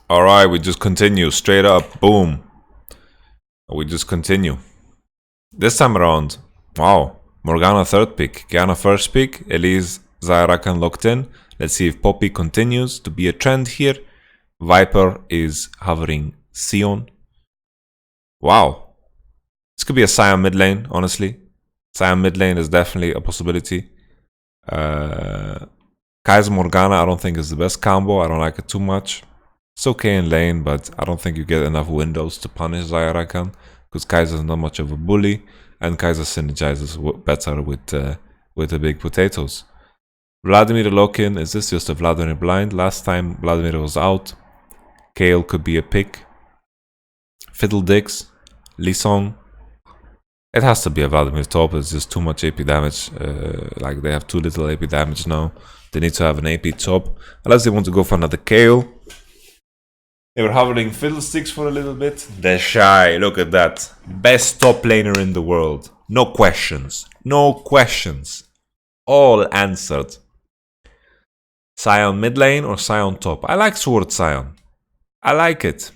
Alright, we just continue. Straight up. Boom. We just continue. This time around, wow. Morgana third pick. Kiana first pick. Elise, Zaya Rakan locked in. Let's see if Poppy continues to be a trend here. Viper is hovering Sion. Wow. This could be a Sion mid lane, honestly. Sion mid lane is definitely a possibility. Kaiser Morgana, I don't think is the best combo. I don't like it too much. It's okay in lane, but I don't think you get enough windows to punish Zaya Rakan, because Kaiser is not much of a bully, and Kaiser synergizes better with the big potatoes. Vladimir lock-in, is this just a Vladimir blind? Last time Vladimir was out. Kale could be a pick. Fiddledix, Lisong. It has to be a Vladimir top, it's just too much AP damage. Like they have too little AP damage now. They need to have an AP top. Unless they want to go for another Kale. They were hovering Fiddlesticks for a little bit. They're shy, look at that. Best top laner in the world. No questions. No questions. All answered. Sion mid lane or Sion top? I like Sword Sion. I like it.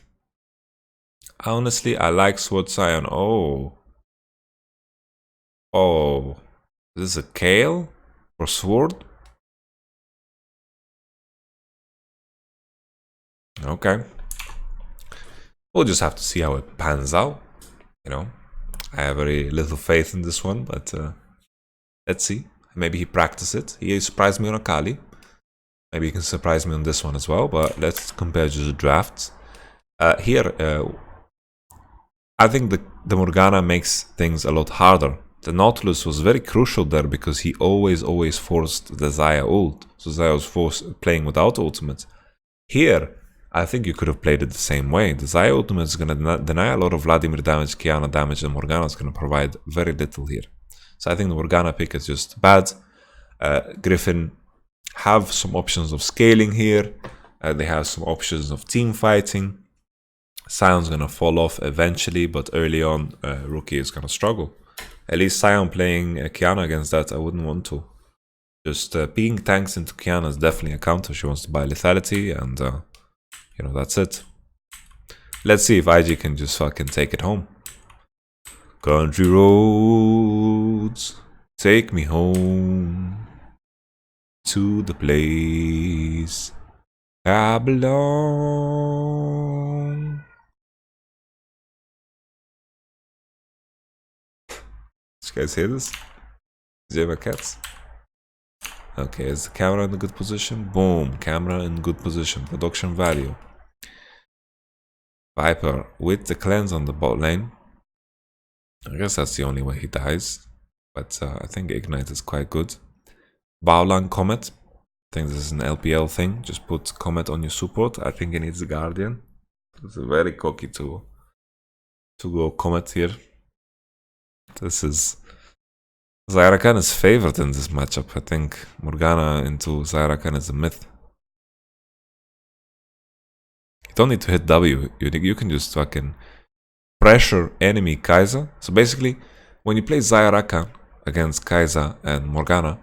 Honestly, I like Sword Sion. Oh. Oh. Is this a Kale? Or Sword? Okay. We'll just have to see how it pans out. You know, I have very little faith in this one, but let's see. Maybe he practiced it. He surprised me on Akali. Maybe he can surprise me on this one as well, but let's compare just the drafts. Here, I think the Morgana makes things a lot harder. The Nautilus was very crucial there because he always forced the Xayah ult. So Xayah was playing without ultimate. Here, I think you could have played it the same way. The Xayah ultimate is going to deny a lot of Vladimir damage, Kiana damage, and Morgana is going to provide very little here. So I think the Morgana pick is just bad. Griffin have some options of scaling here. They have some options of team fighting. Sion's going to fall off eventually, but early on, Rookie is going to struggle. At least Sion playing Kiana against that, I wouldn't want to. Just peeing tanks into Kiana is definitely a counter. She wants to buy lethality, and you know, that's it. Let's see if IG can just fucking take it home. Country roads, take me home to the place I belong. Did you guys hear this? Did you have cats? Okay, is the camera in a good position? Boom, camera in good position. Production value. Viper with the cleanse on the bot lane. I guess that's the only way he dies. But I think Ignite is quite good. Baolan Comet. I think this is an LPL thing. Just put Comet on your support. I think he needs a Guardian. It's very cocky to go Comet here. This is... Zaya Rakan is favored in this matchup. I think Morgana into Zaya Rakan is a myth. You don't need to hit W. You can just fucking pressure enemy Kai'Sa. So basically, when you play Zaya Rakan against Kai'Sa and Morgana,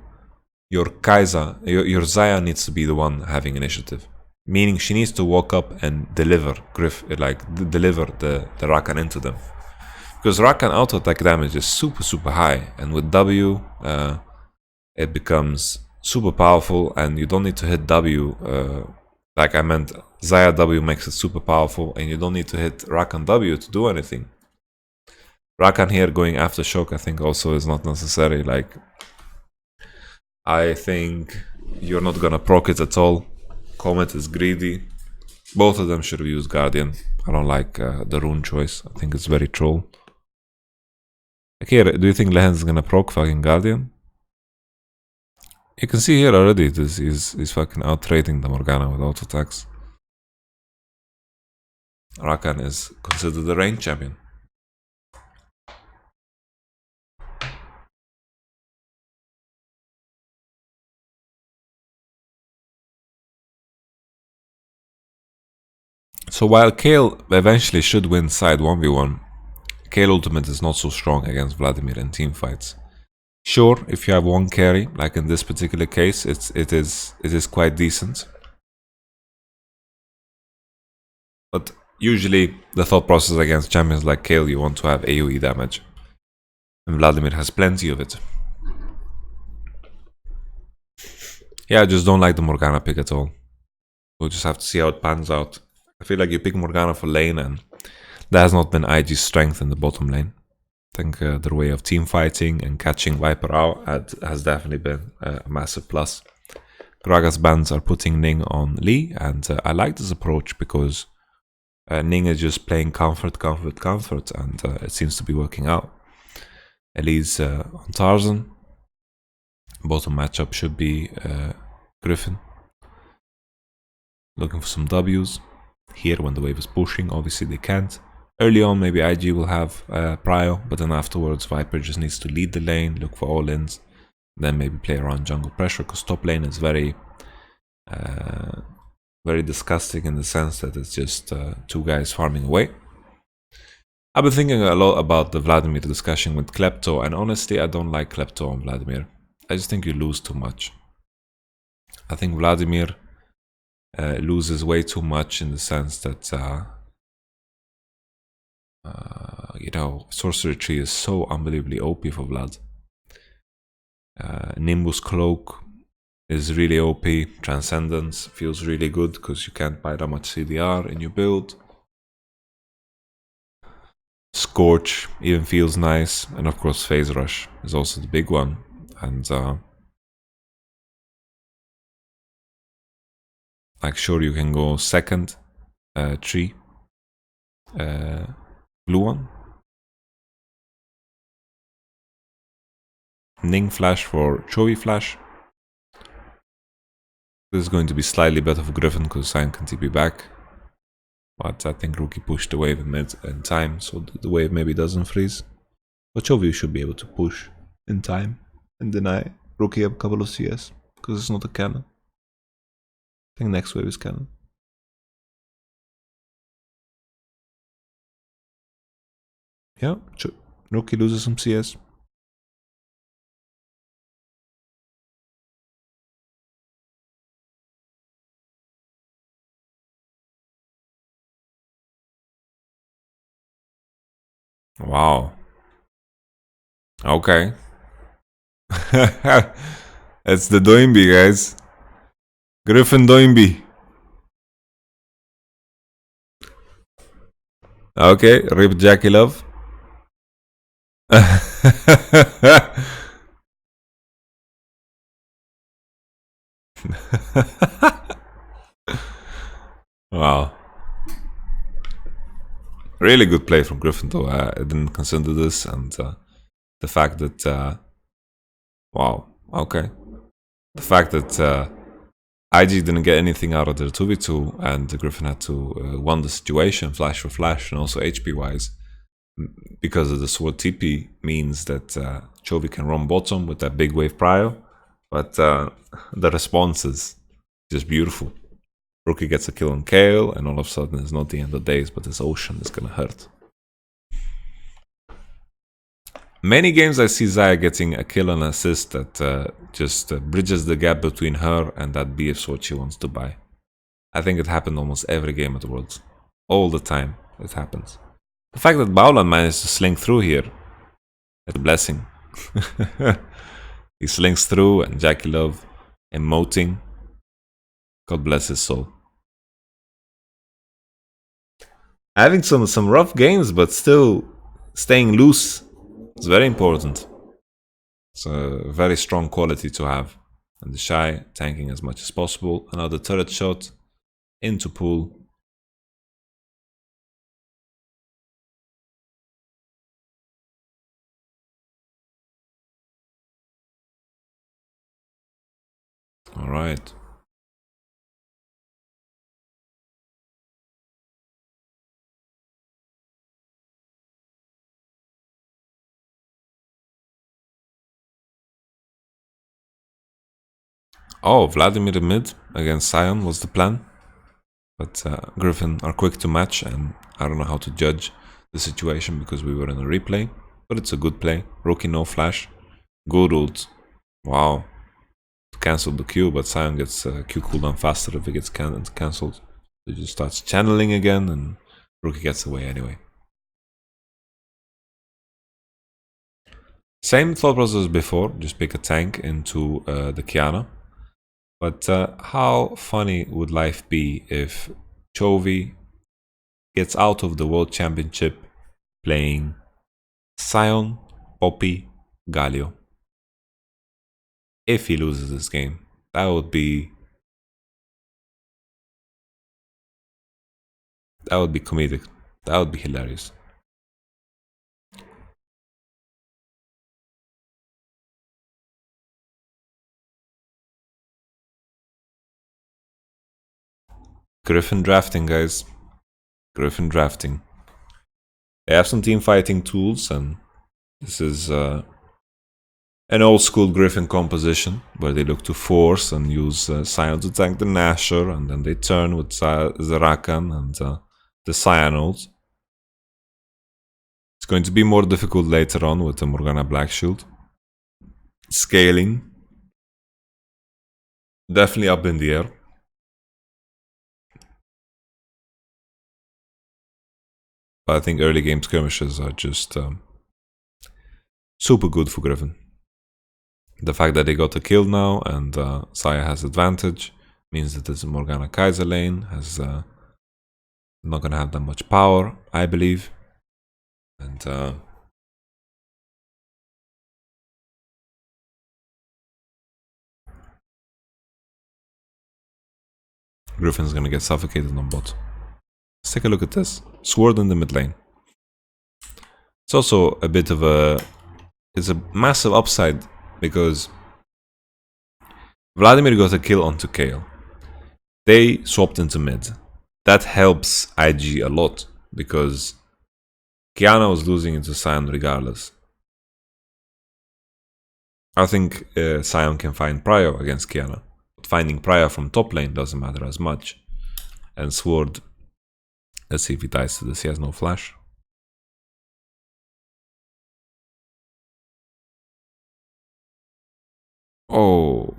your Kai'Sa, your Zaya needs to be the one having initiative. Meaning she needs to walk up and deliver deliver the Rakan into them. Because Rakan auto attack damage is super high, and with W, it becomes super powerful, and you don't need to hit W. Like I meant, Xayah W makes it super powerful, and you don't need to hit Rakan W to do anything. Rakan here going after Shock, I think also is not necessary. Like, I think you're not gonna proc it at all. Comet is greedy. Both of them should have used Guardian. I don't like the rune choice. I think it's very troll. Like here, do you think Lehens is gonna proc fucking Guardian? You can see here already, he's fucking out-trading the Morgana with auto attacks. Rakan is considered the range champion. So while Kale eventually should win side 1v1, Kale ultimate is not so strong against Vladimir in team fights. Sure, if you have one carry, like in this particular case, it is quite decent. But usually the thought process against champions like Kayle, you want to have AoE damage. And Vladimir has plenty of it. Yeah, I just don't like the Morgana pick at all. We'll just have to see how it pans out. I feel like you pick Morgana for lane, and that has not been IG's strength in the bottom lane. I think their way of team fighting and catching Viper out has definitely been a massive plus. Gragas bans are putting Ning on Lee, and I like this approach because Ning is just playing comfort, and it seems to be working out. Lee's on Tarzan. Bottom matchup should be Griffin. Looking for some W's. Here, when the wave is pushing, obviously they can't. Early on, maybe IG will have prio, but then afterwards, Viper just needs to lead the lane, look for all-ins, then maybe play around jungle pressure, because top lane is very disgusting in the sense that it's just two guys farming away. I've been thinking a lot about the Vladimir discussion with Klepto, and honestly, I don't like Klepto on Vladimir. I just think you lose too much. I think Vladimir loses way too much in the sense that you know, Sorcery Tree is so unbelievably OP for Vlad. Nimbus Cloak is really OP. Transcendence feels really good because you can't buy that much CDR in your build. Scorch even feels nice, and of course Phase Rush is also the big one. And like, sure, you can go second tree, blue one. Ning Flash for Chovy Flash. This is going to be slightly better for Griffin because Sion can TP back. But I think Rookie pushed the wave in time, so the wave maybe doesn't freeze. But Chovy should be able to push in time and deny Rookie a couple of CS because it's not a cannon. I think next wave is cannon. Yeah, Rookie loses some CS. Wow. Okay. It's the Doimbi, guys. Griffin Doimbi. Okay, rip Jackie Love. Wow. Really good play from Griffin, though. I didn't consider this, and the fact that wow, okay, the fact that IG didn't get anything out of their 2v2, and Griffin had to won the situation flash for flash, and also HP wise, because of the sword TP, means that Chovy can run bottom with that big wave prio, but the response is just beautiful. Rookie gets a kill on Kayle, and all of a sudden it's not the end of days, but this ocean is gonna hurt. Many games I see Xayah getting a kill and assist that just bridges the gap between her and that BF sword she wants to buy. I think it happened almost every game at Worlds. All the time it happens. The fact that Baulan managed to slink through here, it's a blessing. He slinks through, and Jackie Love emoting. God bless his soul. Having some rough games, but still staying loose is very important. It's a very strong quality to have. And the Shy tanking as much as possible. Another turret shot into pool. All right. Oh, Vladimir mid against Sion was the plan. But Griffin are quick to match, and I don't know how to judge the situation because we were in a replay. But it's a good play. Rookie no flash. Good ult. Wow. Cancelled the Q, but Sion gets Q cooldown faster if it gets cancelled. He just starts channeling again, and Rookie gets away anyway. Same thought process as before, just pick a tank into the Kiana. But how funny would life be if Chovy gets out of the World Championship playing Sion, Poppy, Galio? If he loses this game, that would be comedic. That would be hilarious. Griffin drafting, guys. Griffin drafting. They have some team fighting tools, and this is an old school Griffin composition where they look to force and use Sion to tank the Nasher, and then they turn with Zarakan and the Cyanodes. It's going to be more difficult later on with the Morgana Black Shield. Scaling. Definitely up in the air. But I think early game skirmishes are just super good for Griffin. The fact that they got a kill now and Saya has advantage means that this Morgana Kaiser lane has not gonna have that much power, I believe. And Griffin's gonna get suffocated on bot. Let's take a look at this. Sword in the mid lane. It's also a bit of a... It's a massive upside because Vladimir got a kill onto Kayle. They swapped into mid. That helps IG a lot because Kiana was losing into Sion regardless. I think Sion can find Prio against Kiana, but finding Prio from top lane doesn't matter as much. And Sword, let's see if he dies to this. He has no flash. Oh.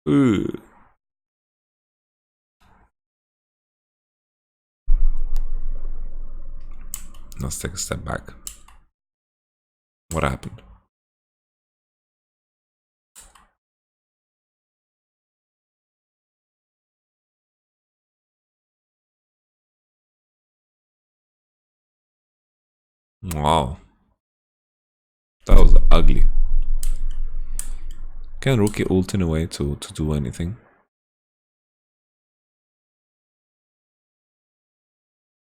Ooh. Let's take a step back. What happened? Wow. That was ugly. Can Rookie ult in a way to do anything?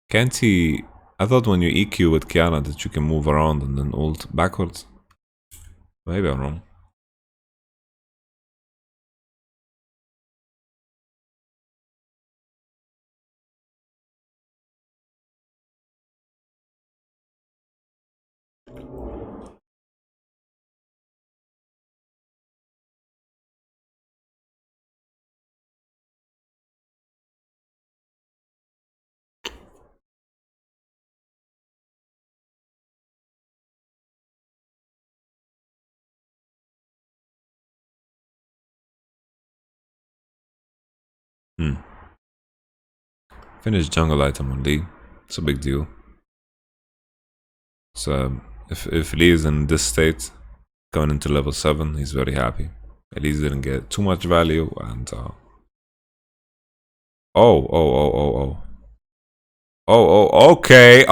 Can't he... I thought when you EQ with Kiana that you can move around and then ult backwards. Maybe I'm wrong. Finish jungle item on Lee. It's a big deal. So if Lee is in this state, going into level 7, he's very happy. At least didn't get too much value and okay.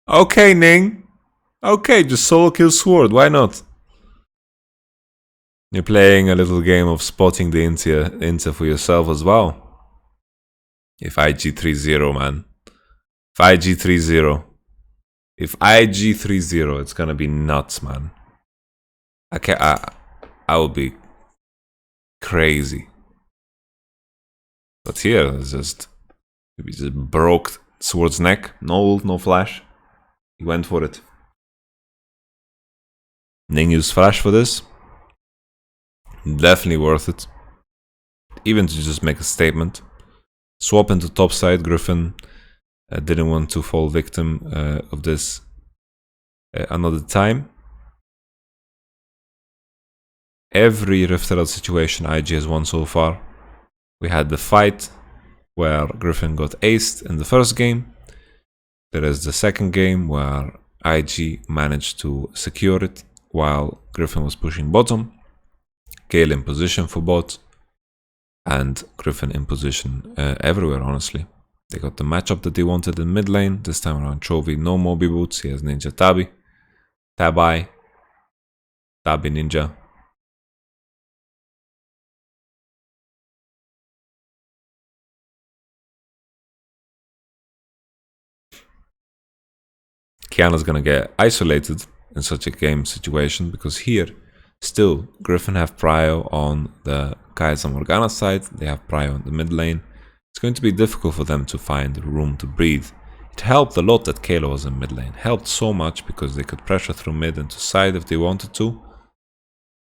Okay, Ning. Okay, just solo kill Sword, why not? You're playing a little game of spotting the Inter for yourself as well. If IG 3-0, man. If IG 3-0. If IG 3-0, it's gonna be nuts, man. I would be crazy. But here, it's just... He just broke Sword's neck. No ult, no flash. He went for it. Ning used flash for this. Definitely worth it. Even to just make a statement. Swap into top side. Griffin didn't want to fall victim of this another time. Every Rift Herald situation IG has won so far. We had the fight where Griffin got aced in the first game. There is the second game where IG managed to secure it while Griffin was pushing bottom. Kale in position for bot, and Griffin in position everywhere, honestly. They got the matchup that they wanted in mid lane. This time around, Chovy, no Moby Boots. He has Ninja Tabi. Tabi Ninja. Kiana's gonna get isolated in such a game situation because here, still, Griffin have prio on the Kai'Sa Morgana side. They have prio on the mid lane. It's going to be difficult for them to find room to breathe. It helped a lot that Kalo was in mid lane. Helped so much because they could pressure through mid and to side if they wanted to.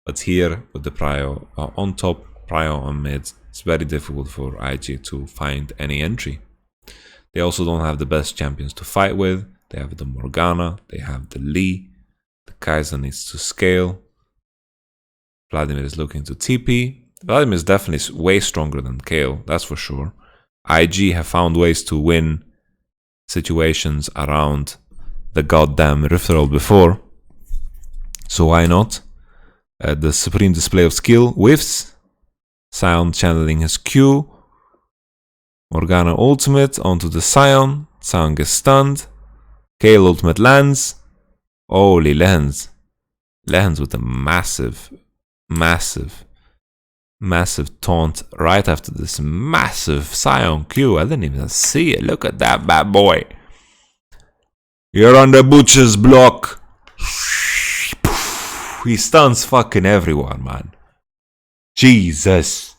But here, with the prio on top, prio on mid, it's very difficult for IG to find any entry. They also don't have the best champions to fight with. They have the Morgana, they have the Lee. The Kai'Sa needs to scale. Vladimir is looking to TP. Vladimir is definitely way stronger than Kale, that's for sure. IG have found ways to win situations around the goddamn referral before. So why not? The supreme display of skill whiffs. Sion channeling his Q. Morgana ultimate onto the Sion. Sion gets stunned. Kale ultimate lands. Holy lands. Lands with a massive taunt right after this massive Sion Q. I didn't even see it. Look at that bad boy. You're on the butcher's block. He stuns fucking everyone, man. Jesus.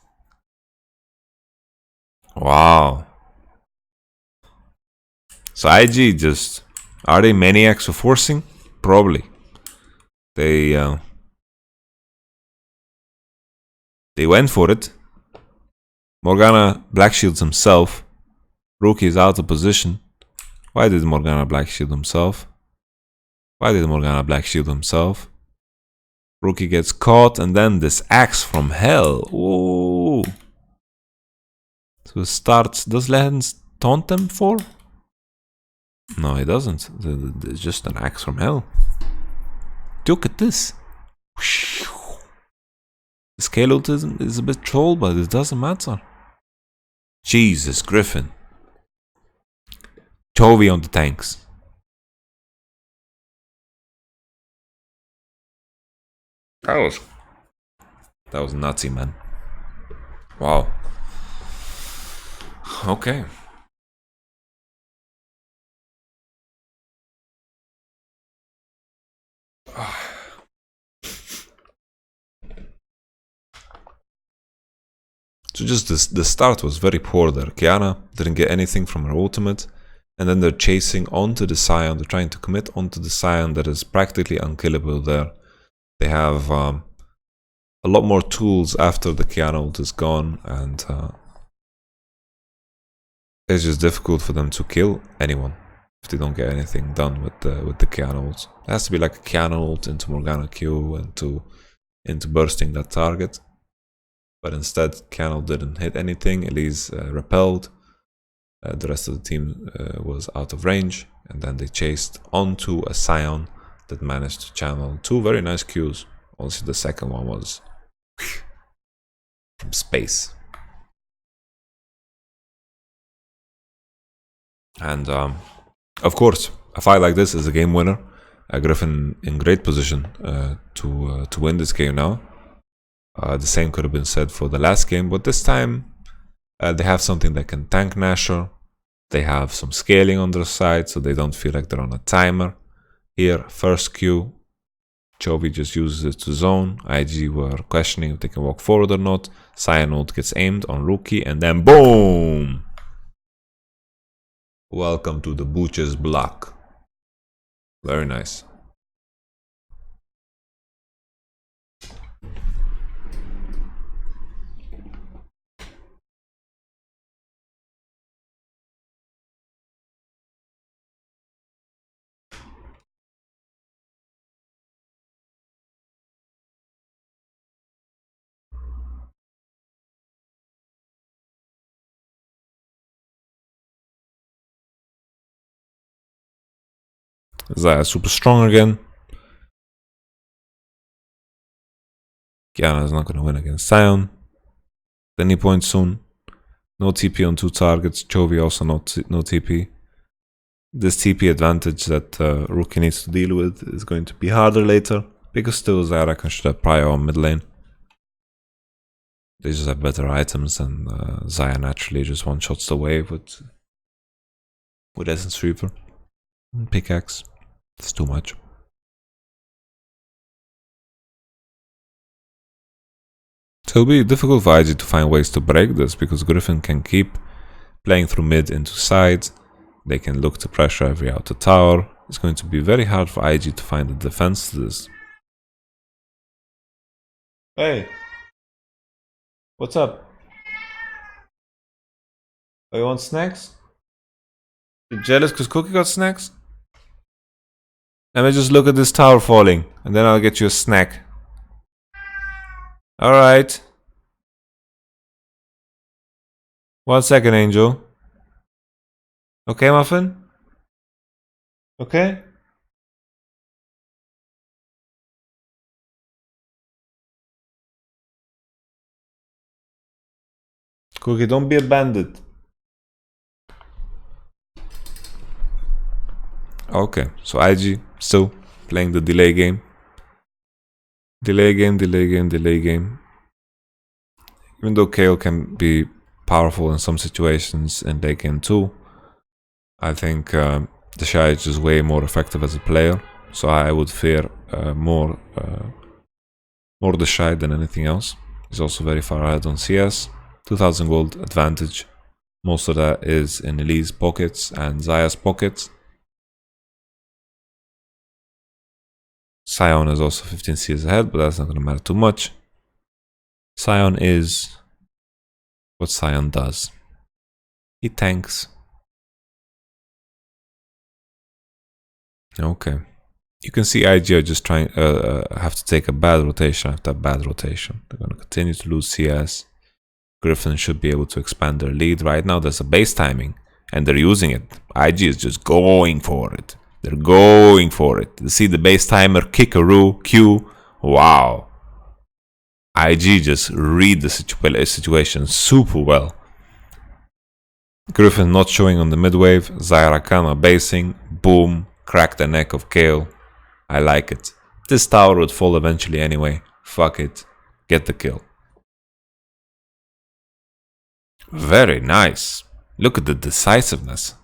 Wow. So IG just... Are they maniacs for forcing? Probably. They went for it. Morgana black shields himself. Rookie is out of position. Why did Morgana black shield himself? Rookie gets caught, and then this axe from hell. Ooh. So it starts. Does Legends taunt them for? No, he doesn't. It's just an axe from hell. Look at this. The scale ult is a bit troll, but it doesn't matter. Jesus, Griffin. Chovy on the tanks. That was nutsy, man. Wow. Okay. So just the start was very poor there. Kiana didn't get anything from her ultimate, and then they're chasing onto the Sion. They're trying to commit onto the Sion that is practically unkillable there. They have a lot more tools after the Kiana ult is gone, and it's just difficult for them to kill anyone if they don't get anything done with the Kiana ult. It has to be like a Kiana ult into Morgana Q and into bursting that target. But instead, Kiana didn't hit anything. Elise repelled. The rest of the team was out of range, and then they chased onto a Sion that managed to channel two very nice Qs. Also, the second one was from space. And of course, a fight like this is a game winner. Griffin in great position to win this game now. The same could have been said for the last game, but this time they have something that can tank Nashor. They have some scaling on their side, so they don't feel like they're on a timer. Here, first Q, Chovy just uses it to zone. IG were questioning if they can walk forward or not. Sion ult gets aimed on Rookie, and then boom! Welcome to the Butcher's block. Very nice. Zaya super strong again. Kiana is not going to win against Sion. Any point soon. No TP on 2 targets. Chovy also no TP. This TP advantage that Rookie needs to deal with is going to be harder later, because still Zaya should have prior on mid lane. They just have better items, and Zaya naturally just one-shots the wave with Essence Sweeper. Pickaxe. It's too much. So it'll be difficult for IG to find ways to break this, because Griffin can keep playing through mid into sides. They can look to pressure every outer tower. It's going to be very hard for IG to find a defense to this. Hey! What's up? Oh, you want snacks? You jealous because Cookie got snacks? Let me just look at this tower falling, and then I'll get you a snack. Alright. 1 second, Angel. Okay, Muffin? Okay? Cookie, don't be a bandit. Okay, so IG still playing the delay game. Delay game, delay game, delay game. Even though Kayle can be powerful in some situations in late game too, I think the Shy is just way more effective as a player. So I would fear more the Shy than anything else. He's also very far ahead on CS. 2000 gold advantage. Most of that is in Elite's pockets and Zaya's pockets. Sion is also 15 CS ahead, but that's not going to matter too much. Sion is what Sion does. He tanks. Okay. You can see IG are just trying have to take a bad rotation after bad rotation. They're going to continue to lose CS. Griffin should be able to expand their lead. Right now there's a base timing and they're using it. IG is just going for it. They're going for it. You see the base timer, kickaroo, Q. Wow. IG just read the situation super well. Griffin not showing on the mid wave. Zyrakana basing. Boom. Crack the neck of Kayle. I like it. This tower would fall eventually anyway. Fuck it. Get the kill. Very nice. Look at the decisiveness.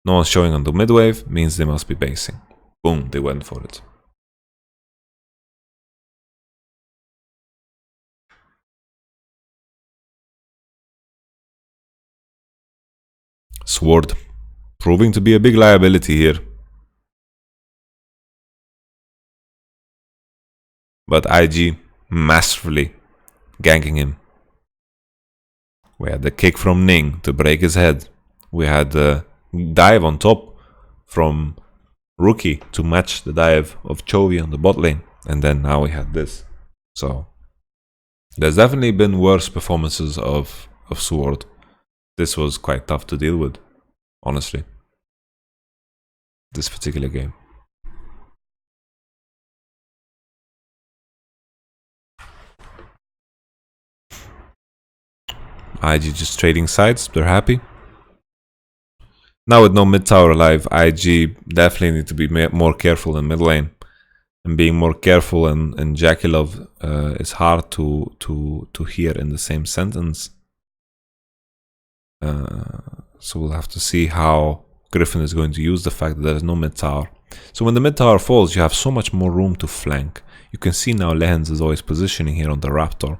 No one's showing on the mid wave, means they must be basing. Boom, they went for it. Sword, proving to be a big liability here. But IG masterfully ganking him. We had the kick from Ning to break his head. We had the dive on top from Rookie to match the dive of Chovy on the bot lane. And then now we had this. So there's definitely been worse performances of Sword. This was quite tough to deal with, honestly. This particular game. IG just trading sides, they're happy. Now with no mid tower alive, IG definitely need to be more careful in mid lane. And being more careful in Jackie Love is hard to hear in the same sentence. So we'll have to see how Griffin is going to use the fact that there is no mid tower. So when the mid tower falls, you have so much more room to flank. You can see now Lehens is always positioning here on the Raptor.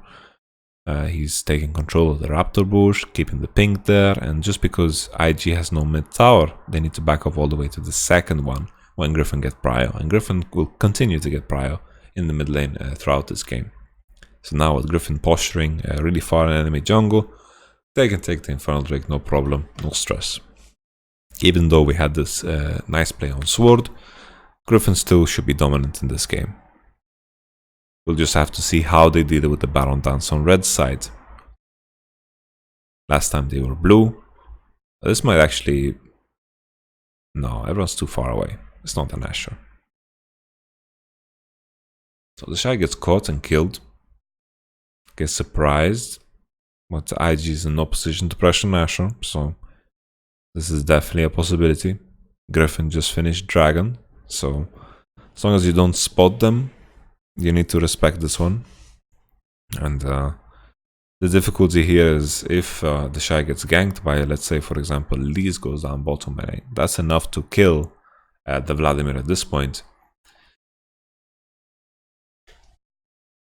He's taking control of the Raptor bush, keeping the pink there, and just because IG has no mid tower, they need to back off all the way to the second one when Griffin gets prio. And Griffin will continue to get prio in the mid lane throughout this game. So now with Griffin posturing really far in enemy jungle, they can take the Infernal Drake, no problem, no stress. Even though we had this nice play on Sword, Griffin still should be dominant in this game. We'll just have to see how they did it with the Baron Dance on red side. Last time they were blue. This might actually No, everyone's too far away. It's not an Asher. So the Shy gets caught and killed. Gets surprised. But IG is in no position to pressure Asher, so this is definitely a possibility. Griffin just finished Dragon, so as long as you don't spot them, you need to respect this one. And the difficulty here is if the Shy gets ganked by, let's say, for example, Lee's goes down bottom lane. That's enough to kill the Vladimir at this point.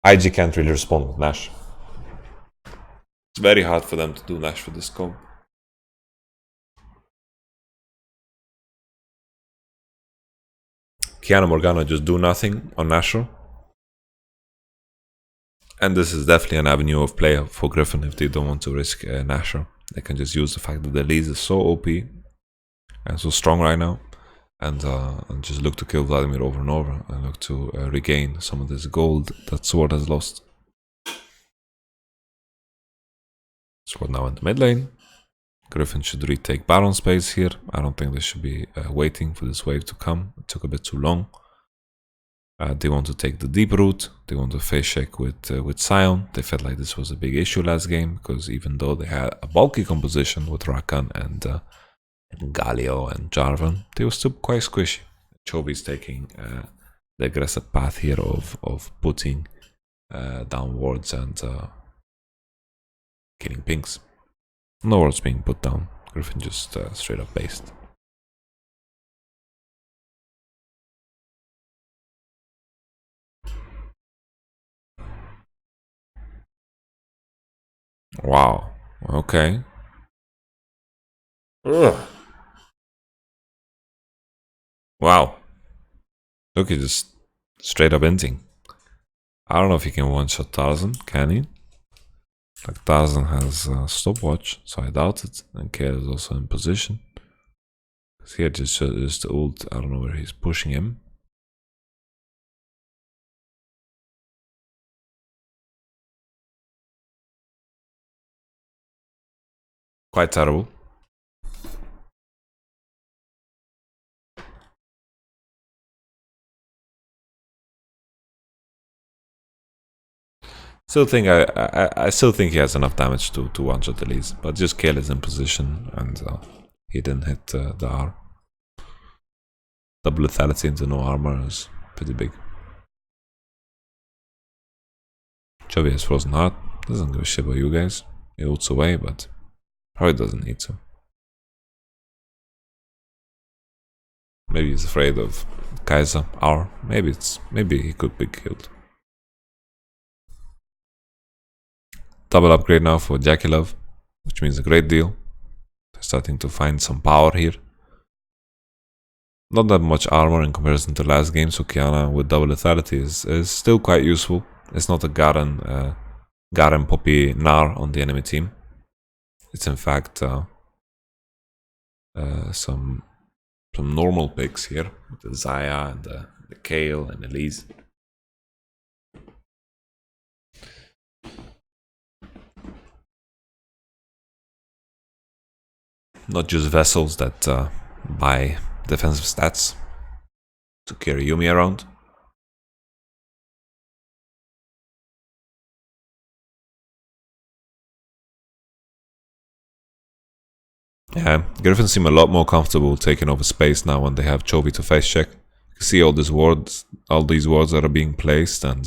IG can't really respond with Nash. It's very hard for them to do Nash for this comp. Kiana Morgana just do nothing on Nashor. And this is definitely an avenue of play for Griffin if they don't want to risk Nashor. They can just use the fact that the Lees is so OP and so strong right now, and just look to kill Vladimir over and over, and look to regain some of this gold that Sword has lost. Sword now in the mid lane. Griffin should retake Baron space here. I don't think they should be waiting for this wave to come. It took a bit too long. They want to take the deep route. They want to face check with Sion. They felt like this was a big issue last game, because even though they had a bulky composition with Rakan and Galio and Jarvan, they were still quite squishy. Chovy's taking the aggressive path here of putting downwards and killing pinks. No words being put down. Griffin just straight up based. Wow. Okay. Ugh. Wow. Look, he's just straight up inting. I don't know if he can one-shot Tarzan. Can he? Like, Tarzan has stopwatch, so I doubt it. And Kale is also in position. Because here just the ult. I don't know where he's pushing him. Quite terrible. I still think he has enough damage to one-shot the Lees, but just Kale is in position and he didn't hit the R. Double lethality into no armor is pretty big. Chovy has frozen heart. Doesn't give a shit about you guys. He ults away, but probably doesn't need to. Maybe he's afraid of Kai'Sa, or maybe he could be killed. Double upgrade now for Jackie Love, which means a great deal. They're starting to find some power here. Not that much armor in comparison to last game, so Kiana with double lethality is still quite useful. It's not a Garen Poppy Gnar on the enemy team. It's in fact some normal picks here with the Xayah and the Kayle and Elise. Not just vessels that buy defensive stats to carry Yuumi around. Yeah, Griffin seem a lot more comfortable taking over space now when they have Chovy to face check. You see all these wards that are being placed, and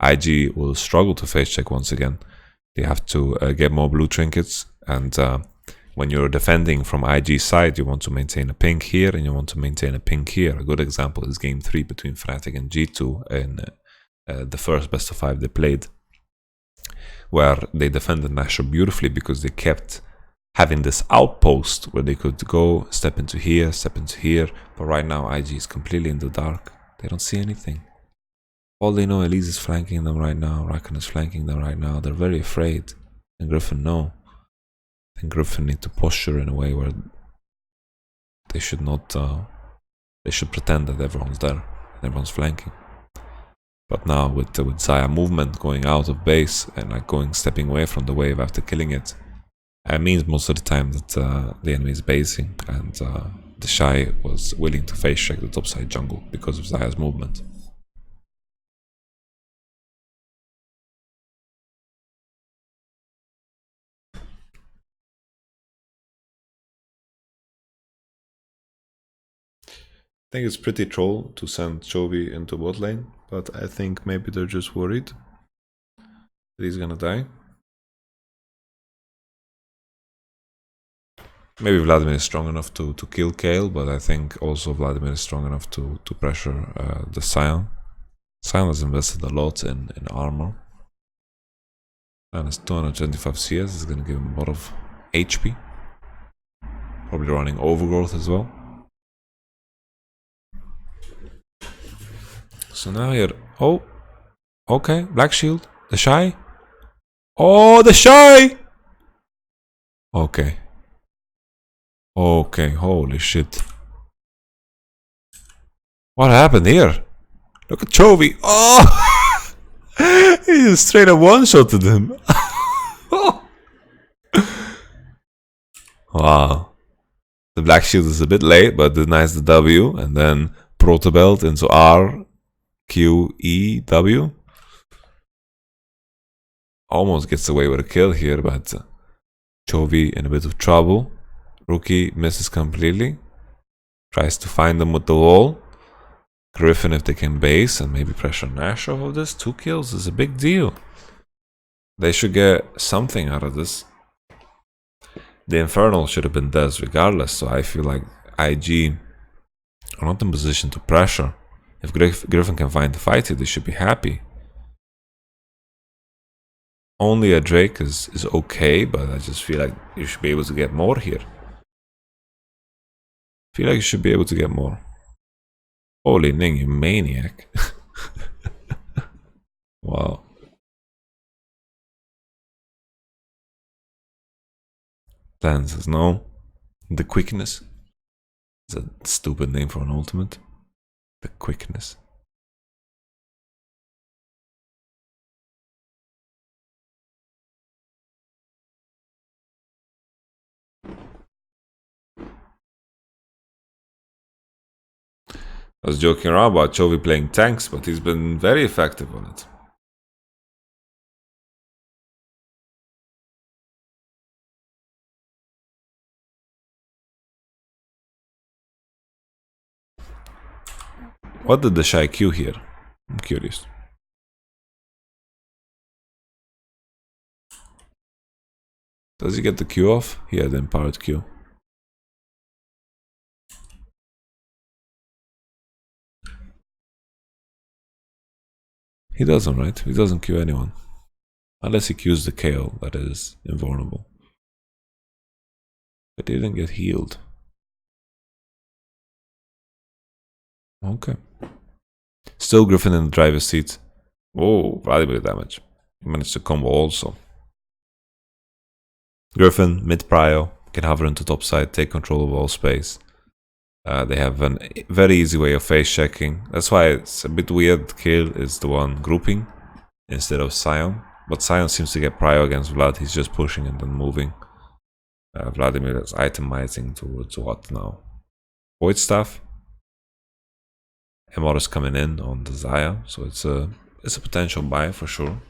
IG will struggle to face check once again. They have to get more blue trinkets, and when you're defending from IG's side, you want to maintain a pink here and you want to maintain a pink here. A good example is game 3 between Fnatic and G2 in the first best of 5 they played, where they defended Nashor beautifully because they kept having this outpost where they could go, step into here, but right now IG is completely in the dark. They don't see anything. All they know, Elise is flanking them right now, Rakan is flanking them right now. They're very afraid, and Griffin know. And Griffin need to posture in a way where they should not. They should pretend that everyone's there, and everyone's flanking. But now with Xayah movement going out of base and like stepping away from the wave after killing it, it means most of the time that the enemy is basing and the Shy was willing to face check the topside jungle because of Zaya's movement. I think it's pretty troll to send Chovy into bot lane, but I think maybe they're just worried that he's gonna die. Maybe Vladimir is strong enough to kill Kayle, but I think also Vladimir is strong enough to pressure the Sion. Sion has invested a lot in armor. And it's 225 CS, is gonna give him a lot of HP. Probably running overgrowth as well. So now here, oh, okay, Black Shield, the Shy. Oh, the Shy! Okay. Okay, holy shit. What happened here? Look at Chovy. Oh! He just straight up one-shotted him. Wow. The Black Shield is a bit late, but denies the W, and then Protobelt into R, Q, E, W. Almost gets away with a kill here, but Chovy in a bit of trouble. Rookie misses completely. Tries to find them with the wall. Griffin, if they can base and maybe pressure Nash off of this. 2 kills is a big deal. They should get something out of this. The Infernal should have been Dez regardless, so I feel like IG are not in position to pressure. If Griffin can find the fight here, they should be happy. Only a Drake is okay, but I just feel like you should be able to get more here. Feel like you should be able to get more. Holy Ning, you maniac. Wow. Plan says no. The Quickness. It's a stupid name for an ultimate. The Quickness. I was joking around about Chovy playing tanks, but he's been very effective on it. What did the Shy Q here? I'm curious. Does he get the Q off? He had the empowered Q. He doesn't, right? He doesn't Q anyone. Unless he Qs the Kayle, that is invulnerable. But he didn't get healed. Okay. Still Griffin in the driver's seat. Oh, valuable damage. He managed to combo also. Griffin, mid prio, can hover into top side, take control of all space. They have a very easy way of face checking. That's why it's a bit weird. Kayle is the one grouping instead of Sion. But Sion seems to get prio against Vlad. He's just pushing and then moving. Vladimir is itemizing towards what now? Void Staff. MR is coming in on the Zaya, so it's a potential buy for sure.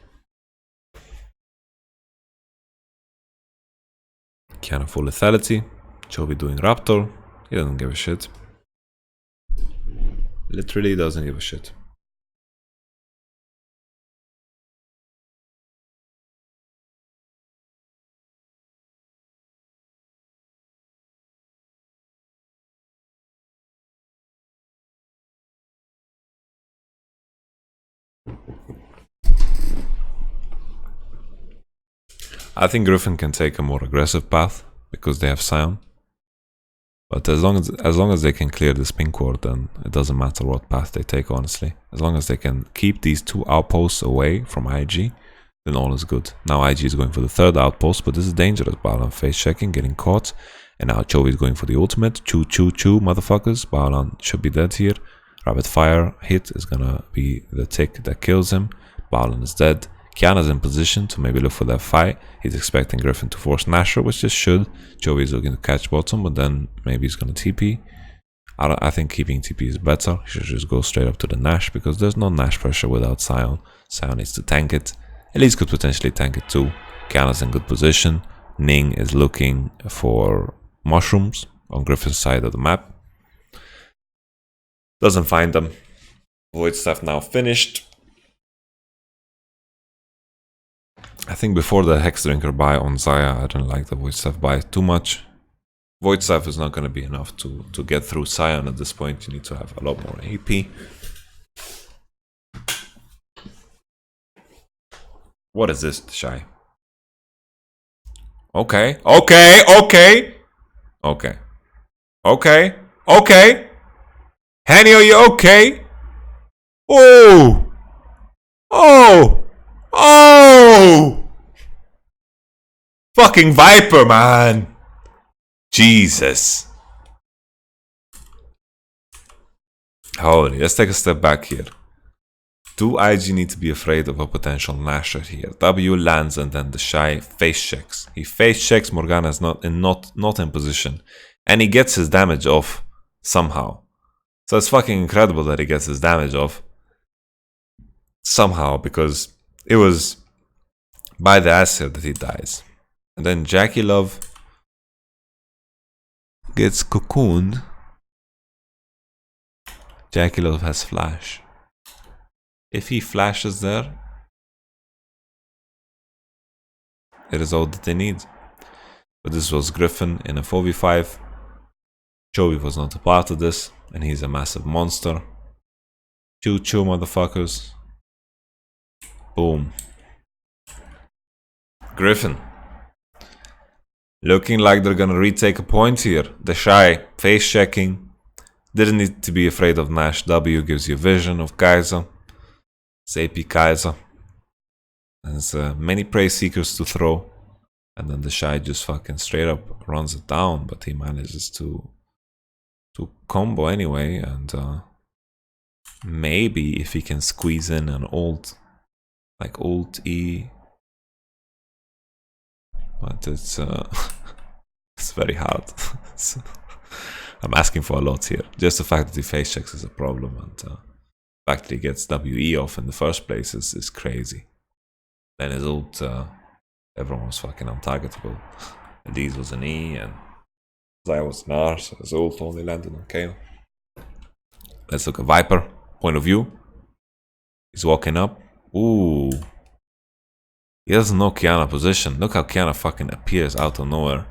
Kiana full lethality. Chovy doing Raptor. He doesn't give a shit. Literally doesn't give a shit. I think Griffin can take a more aggressive path because they have Sion. But as long as they can clear this pink ward, then it doesn't matter what path they take, honestly. As long as they can keep these 2 outposts away from IG, then all is good. Now IG is going for the 3rd outpost, but this is dangerous. Balan face checking, getting caught. And now Chovy is going for the ultimate. Choo choo choo, motherfuckers. Balan should be dead here. Rapid fire hit is gonna be the tick that kills him. Balan is dead. Kiana's in position to maybe look for that fight. He's expecting Griffin to force Nasher, which just should. Chovy is looking to catch bottom, but then maybe he's gonna TP. I think keeping TP is better. He should just go straight up to the Nash because there's no Nash pressure without Sion. Sion needs to tank it. Elise could potentially tank it too. Kiana's in good position. Ning is looking for mushrooms on Griffin's side of the map. Doesn't find them. Void Staff now finished. I think before the Hex Drinker buy on Xayah, I didn't like the Void Staff buy too much. Void Staff is not going to be enough to get through Sion at this point. You need to have a lot more AP. What is this, Shy? Okay, okay, okay, okay, okay, okay. Henny, are you okay? Oh, oh, oh! Fucking Viper, man. Jesus. Holy, let's take a step back here. Do IG need to be afraid of a potential Nasher here? W lands and then the Shy face checks. He face checks, Morgana's not in position. And he gets his damage off somehow. So it's fucking incredible that he gets his damage off. Somehow, because it was by the Aesir that he dies. And then Jackie Love gets cocooned. Jackie Love has flash. If he flashes there, it is all that they need. But this was Griffin in a 4v5. Chovy was not a part of this, and he's a massive monster. Choo choo, motherfuckers. Boom. Griffin. Looking like they're gonna retake a point here. The Shy face checking. Didn't need to be afraid of Nash. W gives you vision of Kaiser. It's AP Kaiser. There's many prey seekers to throw. And then the Shy just fucking straight up runs it down. But he manages to combo anyway. And maybe if he can squeeze in an ult. Like ult E. But it's it's very hard. I'm asking for a lot here. Just the fact that he face checks is a problem. And the fact that he gets WE off in the first place is crazy. Then his ult, everyone was fucking untargetable. Elise was an E and Xayah was an R, so his ult only landed on Kayle. Let's look at Viper. Point of view. He's walking up. Ooh. He doesn't know Kiana position. Look how Kiana fucking appears out of nowhere.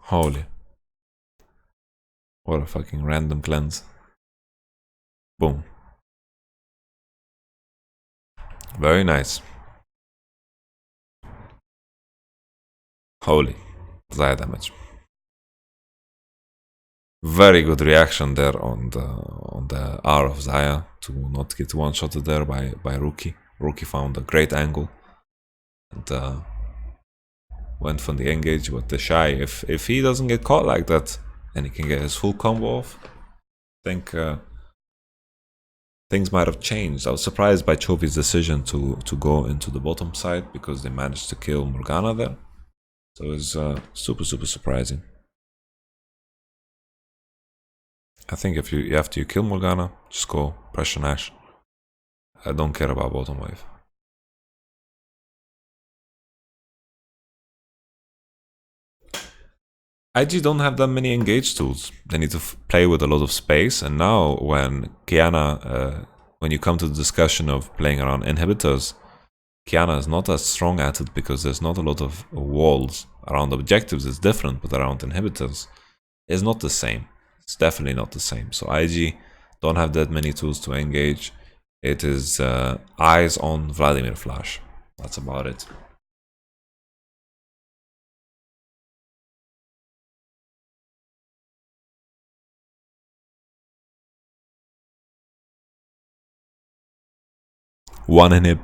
Holy. What a fucking random cleanse. Boom. Very nice. Holy. Xayah damage. Very good reaction there on the R of Xayah to not get one-shotted there by Rookie. Rookie found a great angle and went for the engage with the Shy. If he doesn't get caught like that and he can get his full combo off, I think things might have changed. I was surprised by Chovy's decision to go into the bottom side because they managed to kill Morgana there. So it was super surprising. I think if after you kill Morgana, just go pressure Nash. I don't care about bottom wave. IG don't have that many engage tools. They need to play with a lot of space. And now when Kiana, when you come to the discussion of playing around inhibitors, Kiana is not as strong at it because there's not a lot of walls. Around objectives it's different, but around inhibitors it's not the same. It's definitely not the same. So IG don't have that many tools to engage. It is eyes on Vladimir Flash. That's about it. One inhib.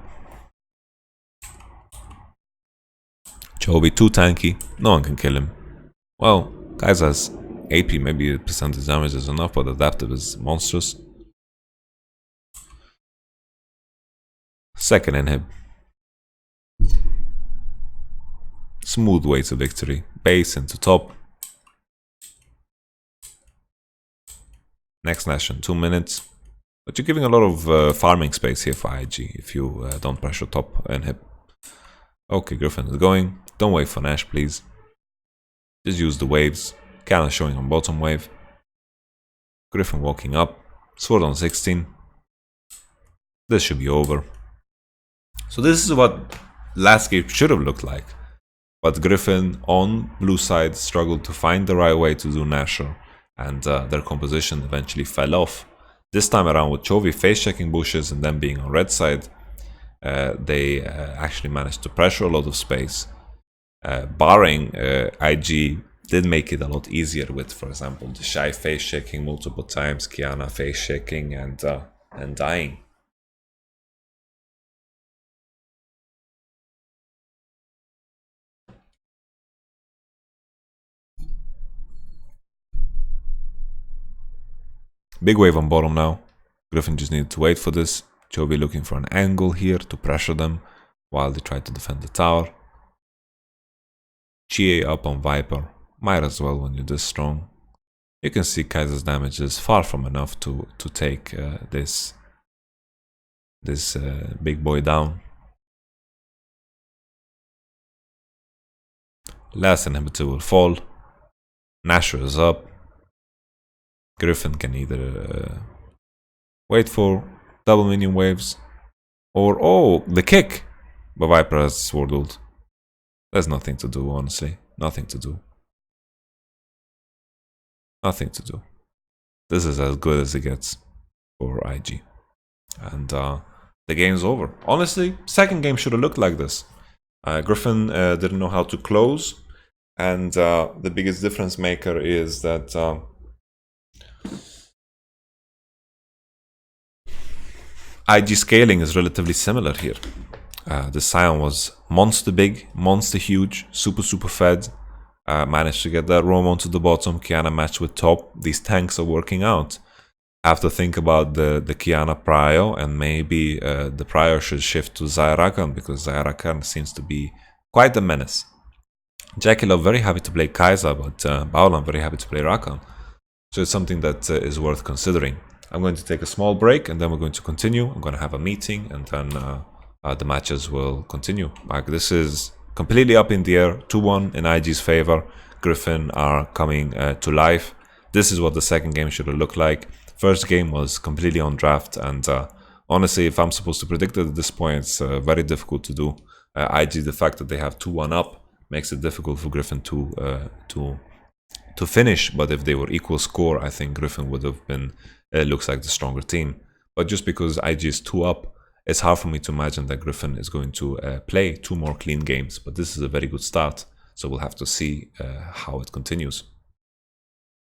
Chovy too tanky. No one can kill him. Well, Kaiser's AP, maybe percentage damage is enough, but adaptive is monstrous. Second inhib. Smooth way to victory. Base into top. Next nation, 2 minutes. But you're giving a lot of farming space here for IG if you don't pressure top inhib. Okay, Griffin is going. Don't wait for Nash, please. Just use the waves. Cannon showing on bottom wave. Griffin walking up. Sword on 16. This should be over. So this is what last game should have looked like. But Griffin on blue side struggled to find the right way to do Nasher, and their composition eventually fell off. This time around with Chovy face checking bushes and then being on red side, they actually managed to pressure a lot of space. Barring IG did make it a lot easier with, for example, the Shy face shaking multiple times, Kiana face shaking and dying. Big wave on bottom now. Griffin just needed to wait for this. Chovy looking for an angle here to pressure them while they try to defend the tower. GA up on Viper. Might as well when you're this strong. You can see Kaiser's damage is far from enough to take this big boy down. Last inhibitor will fall. Nasher is up. Griffin can either wait for double minion waves or, oh, the kick! But Viper has sword ult. There's nothing to do, honestly. Nothing to do. Nothing to do. This is as good as it gets for IG. And the game's over. Honestly, second game should have looked like this. Griffin didn't know how to close. And the biggest difference maker is that IG scaling is relatively similar here. The Scion was monster big, monster huge, super fed. Managed to get that roam onto the bottom. Kiana matched with top. These tanks are working out. I have to think about the Kiana Prio, and maybe the Prio should shift to Zyrakan, because Zyrakan seems to be quite a menace. Jekyll very happy to play Kaiser, but Baolan very happy to play Rakan. So it's something that is worth considering. I'm going to take a small break and then we're going to continue. I'm going to have a meeting and then the matches will continue. Like, this is completely up in the air. 2-1 in IG's favor. Griffin are coming to life. This is what the second game should have looked like. First game was completely on draft, and honestly, if I'm supposed to predict it at this point, it's very difficult to do. IG, the fact that they have 2-1 up makes it difficult for Griffin to finish, but if they were equal score, I think Griffin would have been, looks like the stronger team. But just because IG is 2 up, it's hard for me to imagine that Griffin is going to play 2 more clean games. But this is a very good start, so we'll have to see how it continues.